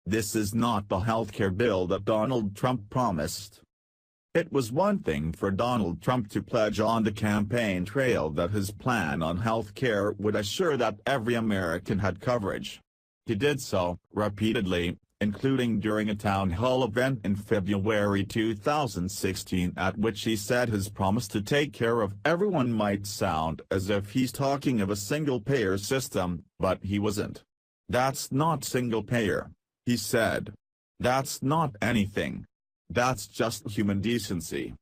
This is not the healthcare bill that Donald Trump promised. It was one thing for Donald Trump to pledge on the campaign trail that his plan on health care would assure that every American had coverage. He did so, repeatedly, including during a town hall event in February 2016 at which he said his promise to take care of everyone might sound as if he's talking of a single-payer system, but he wasn't. "That's not single-payer," he said. "That's not anything. That's just human decency."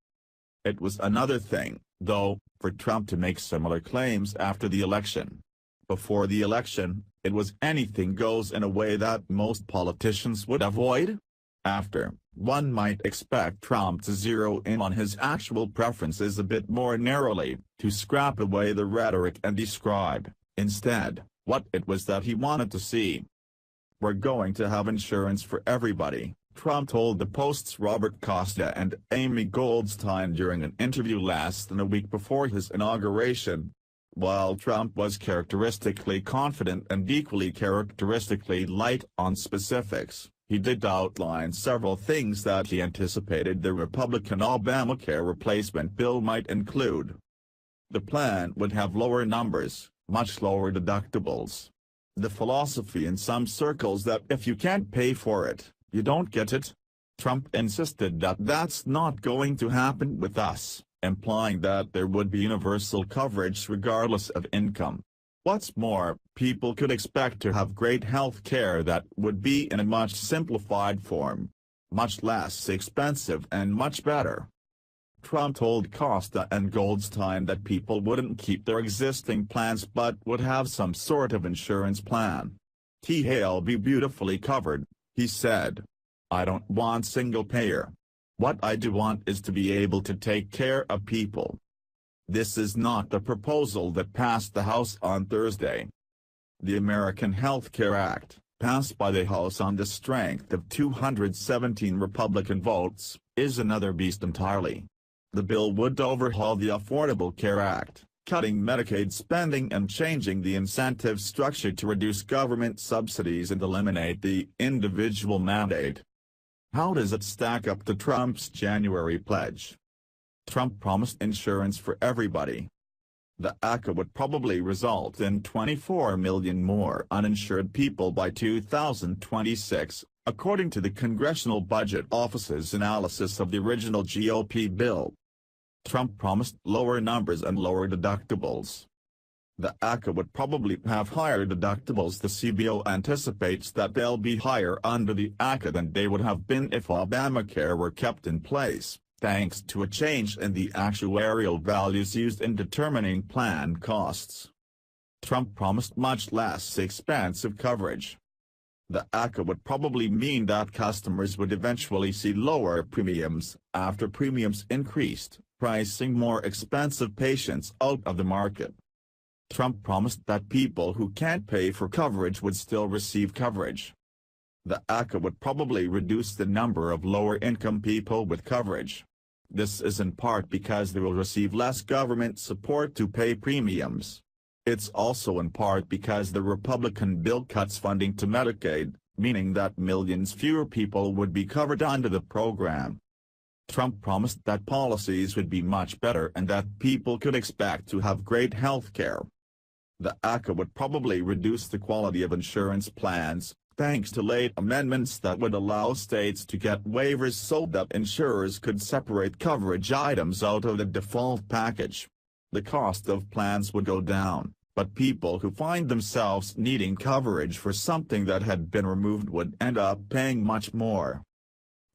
It was another thing, though, for Trump to make similar claims after the election. Before the election, it was anything goes in a way that most politicians would avoid. After, one might expect Trump to zero in on his actual preferences a bit more narrowly, to scrap away the rhetoric and describe, instead, what it was that he wanted to see. "We're going to have insurance for everybody," Trump told the Post's Robert Costa and Amy Goldstein during an interview less than a week before his inauguration. While Trump was characteristically confident and equally characteristically light on specifics, he did outline several things that he anticipated the Republican Obamacare replacement bill might include. The plan would have lower numbers, much lower deductibles. The philosophy in some circles that if you can't pay for it, you don't get it. Trump insisted that that's not going to happen with us, implying that there would be universal coverage regardless of income. What's more, people could expect to have great health care that would be in a much simplified form, much less expensive and much better. Trump told Costa and Goldstein that people wouldn't keep their existing plans but would have some sort of insurance plan. "I'll be beautifully covered," he said. "I don't want single payer. What I do want is to be able to take care of people." This is not the proposal that passed the House on Thursday. The American Health Care Act, passed by the House on the strength of 217 Republican votes, is another beast entirely. The bill would overhaul the Affordable Care Act, cutting Medicaid spending and changing the incentive structure to reduce government subsidies and eliminate the individual mandate. How does it stack up to Trump's January pledge? Trump promised insurance for everybody. The ACA would probably result in 24 million more uninsured people by 2026, according to the Congressional Budget Office's analysis of the original GOP bill. Trump promised lower numbers and lower deductibles. The ACA would probably have higher deductibles. The CBO anticipates that they'll be higher under the ACA than they would have been if Obamacare were kept in place, thanks to a change in the actuarial values used in determining plan costs. Trump promised much less expensive coverage. The ACA would probably mean that customers would eventually see lower premiums after premiums increased, pricing more expensive patients out of the market. Trump promised that people who can't pay for coverage would still receive coverage. The ACA would probably reduce the number of lower-income people with coverage. This is in part because they will receive less government support to pay premiums. It's also in part because the Republican bill cuts funding to Medicaid, meaning that millions fewer people would be covered under the program. Trump promised that policies would be much better and that people could expect to have great health care. The ACA would probably reduce the quality of insurance plans, thanks to late amendments that would allow states to get waivers so that insurers could separate coverage items out of the default package. The cost of plans would go down, but people who find themselves needing coverage for something that had been removed would end up paying much more.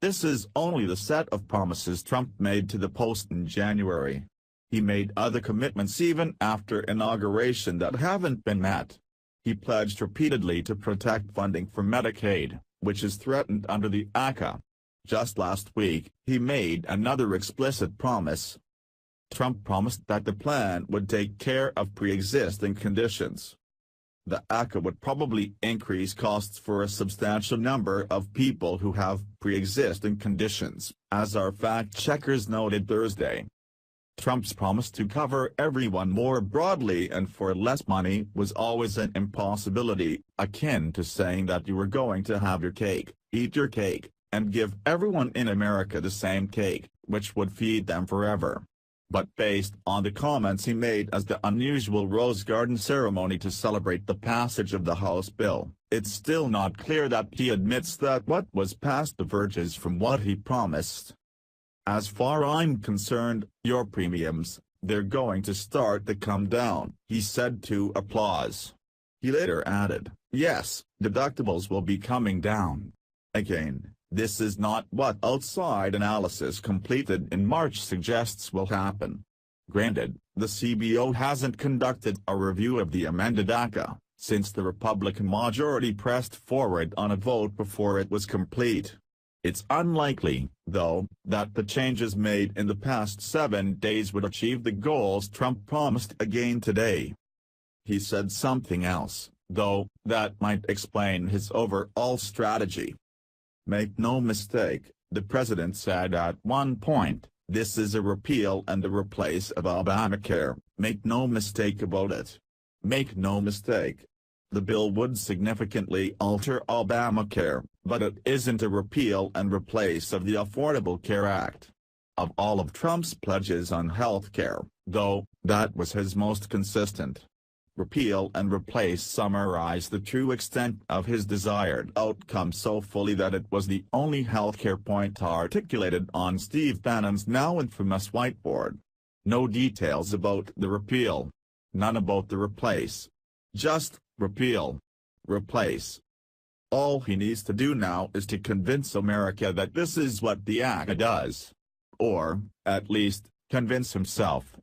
This is only the set of promises Trump made to the Post in January. He made other commitments even after inauguration that haven't been met. He pledged repeatedly to protect funding for Medicaid, which is threatened under the ACA. Just last week, he made another explicit promise. Trump promised that the plan would take care of pre-existing conditions. The ACA would probably increase costs for a substantial number of people who have pre-existing conditions, as our fact-checkers noted Thursday. Trump's promise to cover everyone more broadly and for less money was always an impossibility, akin to saying that you were going to have your cake, eat your cake, and give everyone in America the same cake, which would feed them forever. But based on the comments he made as the unusual Rose Garden ceremony to celebrate the passage of the House bill, it's still not clear that he admits that what was passed diverges from what he promised. "As far I'm concerned, your premiums, they're going to start to come down," he said to Applause. He later added, "Yes, deductibles will be coming down." Again, this is not what outside analysis completed in March suggests will happen. Granted, the CBO hasn't conducted a review of the amended ACA, since the Republican majority pressed forward on a vote before it was complete. It's unlikely, though, that the changes made in the past 7 days would achieve the goals Trump promised again today. He said something else, though, that might explain his overall strategy. "Make no mistake," the president said at one point, "this is a repeal and a replace of Obamacare, make no mistake about it. Make no mistake. The bill would significantly alter Obamacare, but it isn't a repeal and replace of the Affordable Care Act." Of all of Trump's pledges on health care, though, that was his most consistent. Repeal and replace summarize the true extent of his desired outcome so fully that it was the only healthcare point articulated on Steve Bannon's now infamous whiteboard. No details about the repeal. None about the replace. Just, repeal. Replace. All he needs to do now is to convince America that this is what the ACA does. Or, at least, convince himself.